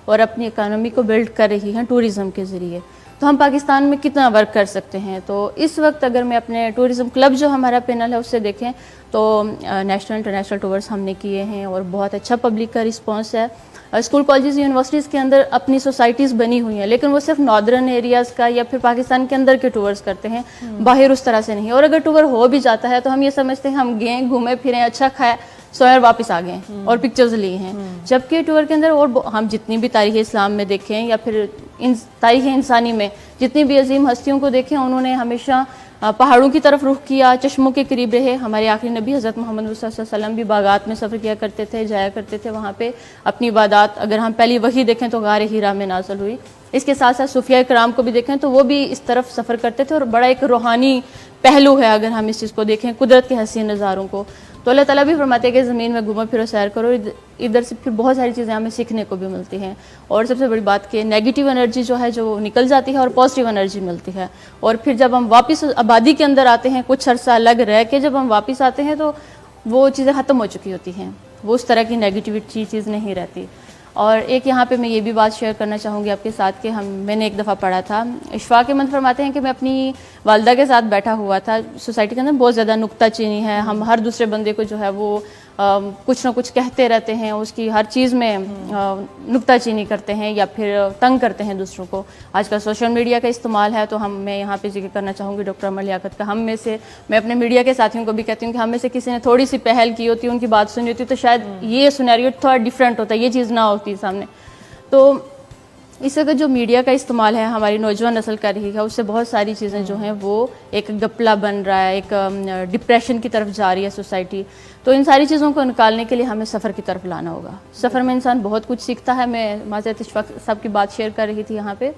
اور اپنی اکانومی کو بلڈ کر رہی ہیں ٹورزم کے ذریعے. تو ہم پاکستان میں کتنا ورک کر سکتے ہیں. تو اس وقت اگر میں اپنے ٹورزم کلب جو ہمارا پینل ہے اس سے دیکھیں تو نیشنل انٹرنیشنل ٹورز ہم نے کیے ہیں اور بہت اچھا پبلک کا رسپانس ہے. اسکول کالجز یونیورسٹیز کے اندر اپنی سوسائٹیز بنی ہوئی ہیں لیکن وہ صرف ناردرن ایریاز کا یا پھر پاکستان کے اندر کے ٹورز کرتے ہیں, باہر اس طرح سے نہیں. اور اگر ٹور ہو بھی جاتا ہے تو ہم یہ سمجھتے ہیں ہم گئے گھومے پھریں اچھا کھائے سوئے اور واپس آ گئے اور پکچرز لی ہیں. جبکہ ٹور کے اندر اور ہم جتنی بھی تاریخ اسلام میں دیکھیں یا پھر تاریخ انسانی میں جتنی بھی عظیم ہستیوں کو دیکھیں, انہوں نے ہمیشہ پہاڑوں کی طرف رخ کیا, چشموں کے قریب رہے. ہمارے آخری نبی حضرت محمد صلی اللہ علیہ وسلم بھی باغات میں سفر کیا کرتے تھے, جایا کرتے تھے وہاں پہ اپنی عبادات. اگر ہم پہلی وحی دیکھیں تو غار ہیرا میں نازل ہوئی. اس کے ساتھ ساتھ صوفیاء کرام کو بھی دیکھیں تو وہ بھی اس طرف سفر کرتے تھے, اور بڑا ایک روحانی پہلو ہے اگر ہم اس چیز کو دیکھیں قدرت کے حسین نظاروں کو. تو اللہ تعالیٰ بھی فرماتے ہیں کہ زمین میں گھومو پھرو سیر کرو, ادھر سے پھر بہت ساری چیزیں ہمیں سیکھنے کو بھی ملتی ہیں. اور سب سے بڑی بات کہ نیگیٹو انرجی جو ہے جو نکل جاتی ہے اور پازیٹیو انرجی ملتی ہے. اور پھر جب ہم واپس آبادی کے اندر آتے ہیں, کچھ عرصہ الگ رہ کے جب ہم واپس آتے ہیں تو وہ چیزیں ختم ہو چکی ہوتی ہیں, وہ اس طرح کی نیگیٹیوٹی چیز نہیں رہتی. اور ایک یہاں پہ میں یہ بھی بات شیئر کرنا چاہوں گی آپ کے ساتھ کہ میں نے ایک دفعہ پڑھا تھا, اشفاق احمد فرماتے ہیں کہ میں اپنی والدہ کے ساتھ بیٹھا ہوا تھا. سوسائٹی کے اندر بہت زیادہ نکتہ چینی ہے, ہم ہر دوسرے بندے کو جو ہے وہ کچھ نہ کچھ کہتے رہتے ہیں, اس کی ہر چیز میں نکتہ چینی کرتے ہیں یا پھر تنگ کرتے ہیں دوسروں کو. آج کل سوشل میڈیا کا استعمال ہے تو میں یہاں پہ ذکر کرنا چاہوں گی ڈاکٹر امر لیاقت کا. میں اپنے میڈیا کے ساتھیوں کو بھی کہتی ہوں کہ ہم میں سے کسی نے تھوڑی سی پہل کی ہوتی, ان کی بات سنی ہوتی تو شاید یہ سینیریو تھوڑا ڈیفرنٹ ہوتا, یہ چیز نہ ہوتی سامنے. تو اس وقت جو میڈیا کا استعمال ہے ہماری نوجوان نسل کر رہی ہے, اس سے بہت ساری چیزیں جو ہیں وہ ایک گپلا بن رہا ہے, ایک ڈپریشن کی طرف جا رہی ہے سوسائٹی. تو ان ساری چیزوں کو نکالنے کے لیے ہمیں سفر کی طرف لانا ہوگا. سفر میں انسان بہت کچھ سیکھتا ہے. میں معذرت اشفاق صاحب کی بات شیئر کر رہی تھی یہاں پہ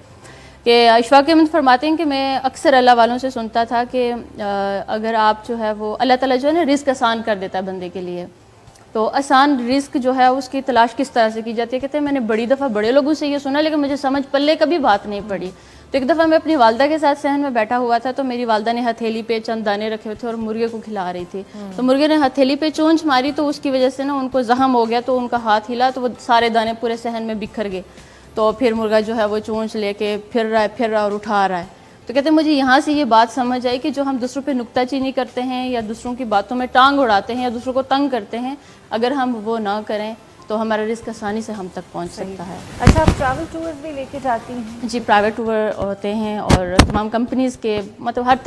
کہ اشفاق احمد فرماتے ہیں کہ میں اکثر اللہ والوں سے سنتا تھا کہ اگر آپ جو ہے وہ اللہ تعالیٰ جو ہے نا رزق آسان کر دیتا ہے بندے کے لیے, تو آسان رزق جو ہے اس کی تلاش کس طرح سے کی جاتی ہے. کہتے ہیں میں نے بڑی دفعہ بڑے لوگوں سے یہ سنا لیکن مجھے سمجھ پلے کبھی بات نہیں پڑی. تو ایک دفعہ میں اپنی والدہ کے ساتھ صحن میں بیٹھا ہوا تھا, تو میری والدہ نے ہتھیلی پہ چند دانے رکھے ہوئے تھے اور مرغے کو کھلا رہی تھی. تو مرغے نے ہتھیلی پہ چونچ ماری تو اس کی وجہ سے نا ان کو زخم ہو گیا, تو ان کا ہاتھ ہلا تو وہ سارے دانے پورے صحن میں بکھر گئے. تو پھر مرغا جو ہے وہ چونچ لے کے پھر رہا اور اٹھا رہا ہے. تو کہتے ہیں مجھے یہاں سے یہ بات سمجھ آئی کہ جو ہم دوسروں پہ نکتہ چینی کرتے ہیں یا دوسروں کی باتوں میں ٹانگ اڑاتے ہیں یا دوسروں کو تنگ کرتے ہیں, اگر ہم وہ نہ کریں تو ہمارا رزق آسانی سے ہم تک پہنچ سکتا ہے. اچھا, آپ ٹریول ٹورز بھی لے کے جاتی ہیں؟ جی, پرائیویٹ ٹور ہوتے ہیں اور تمام کمپنیز کے مطلب ہر طرح